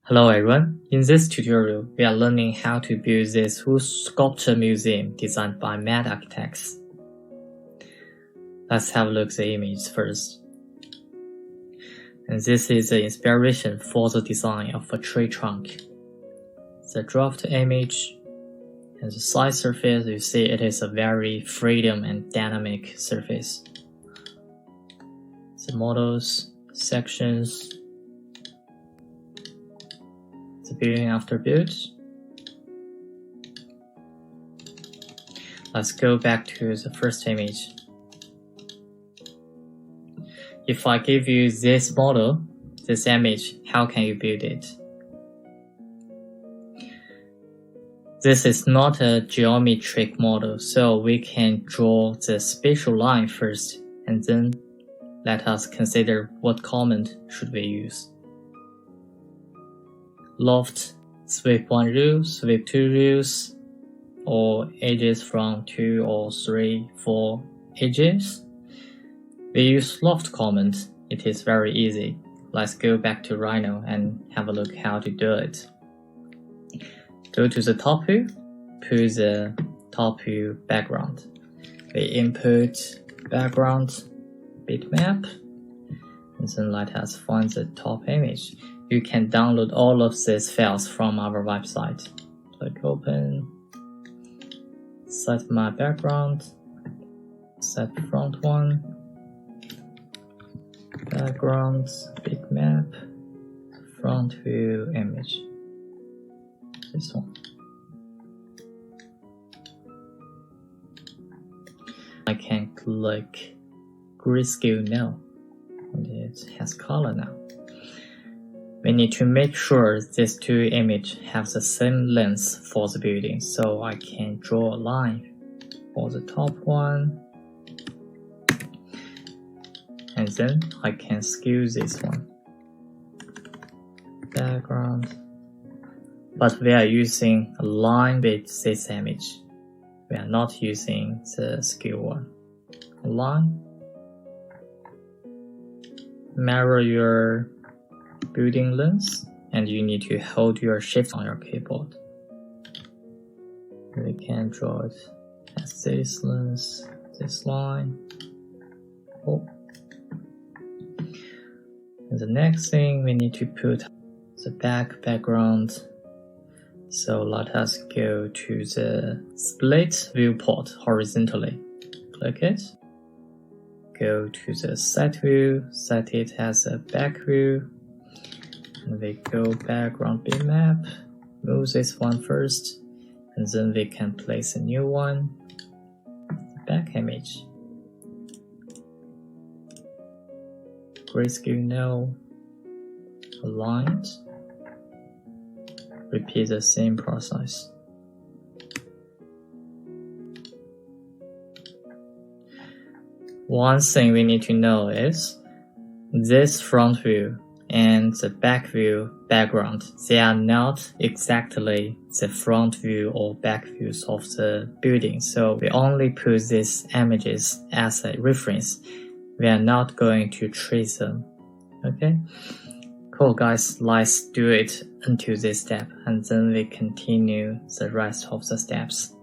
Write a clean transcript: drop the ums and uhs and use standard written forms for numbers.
Hello everyone, in this tutorial we are learning how to build this wood sculpture museum designed by mad architects. Let's have a look at the image first. And this is the inspiration for the design of a tree trunk. The draft image and the side surface, you see it is a very freedom and dynamic surface. The models, sections, the building after build. Let's go back to the first image. If I give you this model, this image, how can you build it? This is not a geometric model, so we can draw the spatial line first, and then let us consider what comment should we use. Loft, sweep 1 rule, sweep 2 rules, or edges from 2 or 3, 4 edges. We use loft comment. It is very easy. Let's go back to Rhino and have a look how to do it. Go to the top view, put the top view background. We input background bitmap, and then let us find the top image. You can download all of these files from our website. Click open, set my background, set front one, background, bitmap, front view image. This one. I can click grayscale now, and it has color now. We need to make sure these two images have the same length for the building, so I can draw a line for the top one, and then I can skew this one. Background. But we are using a line with this image. We are not using the skew one. Line. Mirror your building length, and you need to hold your shift on your keyboard. We can draw it as this length, this line. Oh. And the next thing, we need to put the background. So let us go to the split viewport horizontally. Click it. Go to the set view, set it as a back view. And we go background bitmap, move this one first, and then we can place a new one, the back image. Grayscale now, aligned. Repeat the same process. One thing we need to know is this front view and the back view background, they are not exactly the front view or back views of the building. So we only put these images as a reference. We are not going to trace them. Okay? Cool guys, let's do it until this step, and then we continue the rest of the steps.